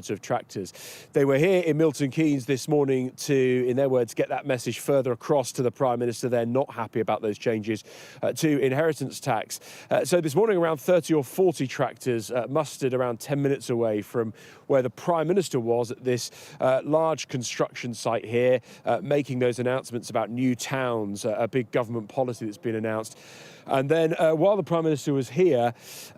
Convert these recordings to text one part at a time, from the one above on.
front of tractors. They were here in Milton Keynes this morning to, in their words, get that message further across to the Prime Minister. They're not happy about those changes to inheritance tax. So this morning, around 30 or 40 tractors mustered around 10 minutes away from where the Prime Minister was at this large construction site here, making those announcements about new towns, a big government policy that's been announced. And then while the Prime Minister was here,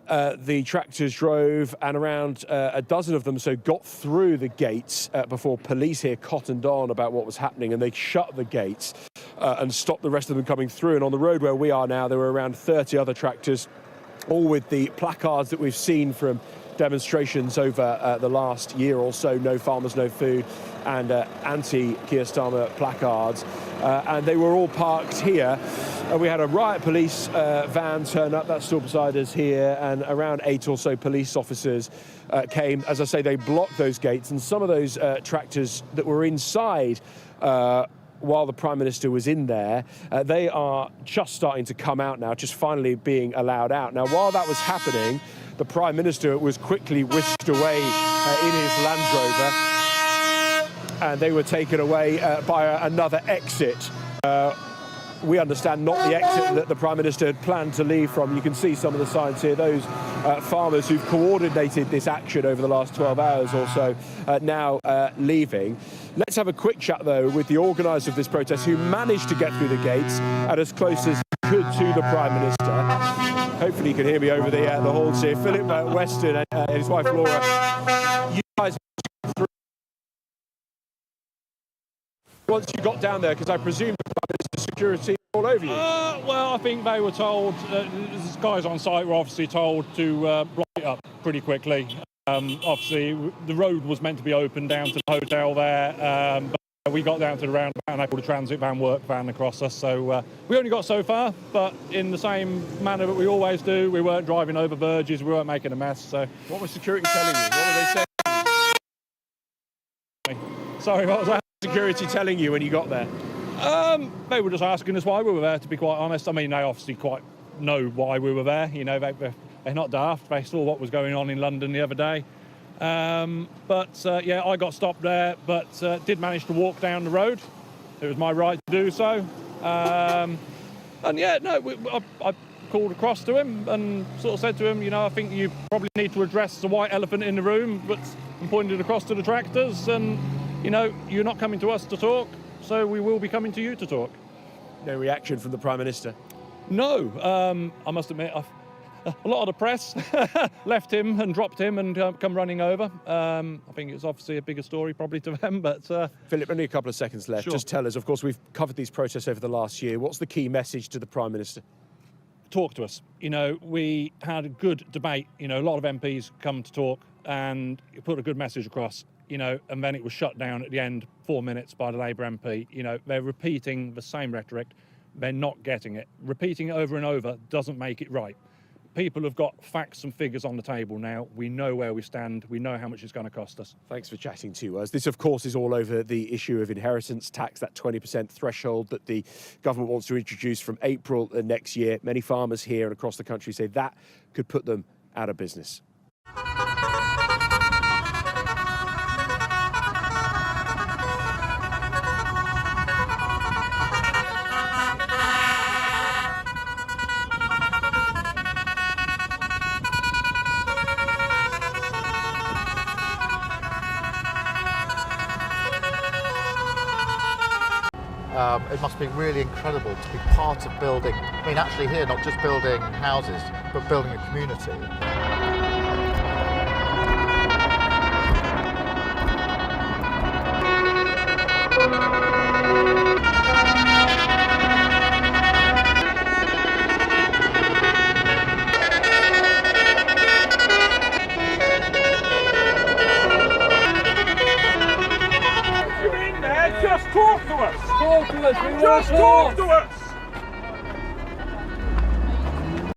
the tractors drove, and around a dozen of them got through the gates before police here cottoned on about what was happening, and they shut the gates and stopped the rest of them coming through. And on the road where we are now, there were around 30 other tractors, all with the placards that we've seen from demonstrations over the last year or so, no farmers, no food, and anti-Kier Starmer placards. And they were all parked here. We had a riot police van turn up, that's still beside us here, and around 8 or so police officers came. As I say, they blocked those gates, and some of those tractors that were inside while the Prime Minister was in there, they are just starting to come out now, just finally being allowed out. Now, while that was happening, the Prime Minister was quickly whisked away in his Land Rover, and they were taken away by another exit. We understand not the exit that the Prime Minister had planned to leave from. You can see some of the signs here. Those farmers who've coordinated this action over the last 12 hours or so now leaving. Let's have a quick chat, though, with the organiser of this protest, who managed to get through the gates and as close as he could to the Prime Minister. Hopefully you can hear me over the halls here. Philip Weston and his wife Laura, you guys through once you got down there, because I presume the Prime Minister's security all over you. Well, I think they were told, the guys on site were obviously told to block it up pretty quickly. Obviously, the road was meant to be open down to the hotel there, but we got down to the roundabout and they pulled a transit van, work van across us. So we only got so far, but in the same manner that we always do, we weren't driving over verges, we weren't making a mess. So what was security telling you? What were they saying? Sorry, what was that? Security telling you when you got there? They were just asking us why we were there, to be quite honest. I mean, they obviously quite know why we were there. You know, they're not daft. They saw what was going on in London the other day. Yeah, I got stopped there, but did manage to walk down the road. It was my right to do so. And yeah, no, I called across to him and sort of said to him, you know, I think you probably need to address the white elephant in the room, and pointed across to the tractors and, you know, you're not coming to us to talk, so we will be coming to you to talk. No reaction from the Prime Minister? No, I must admit, a lot of the press left him and dropped him and come running over. I think it's obviously a bigger story probably to them, but... Philip, only a couple of seconds left. Sure. Just tell us, of course, we've covered these protests over the last year. What's the key message to the Prime Minister? Talk to us. You know, we had a good debate. You know, a lot of MPs come to talk and put a good message across, you know, and then it was shut down at the end, 4 minutes, by the Labour MP. You know, they're repeating the same rhetoric. They're not getting it. Repeating it over and over doesn't make it right. People have got facts and figures on the table now. We know where we stand. We know how much it's going to cost us. Thanks for chatting to us. This, of course, is all over the issue of inheritance tax, that 20% threshold that the government wants to introduce from April next year. Many farmers here and across the country say that could put them out of business. It must be really incredible to be part of building, I mean actually here not just building houses, but building a community. Just talk to us! Talk to us! Just talk to us!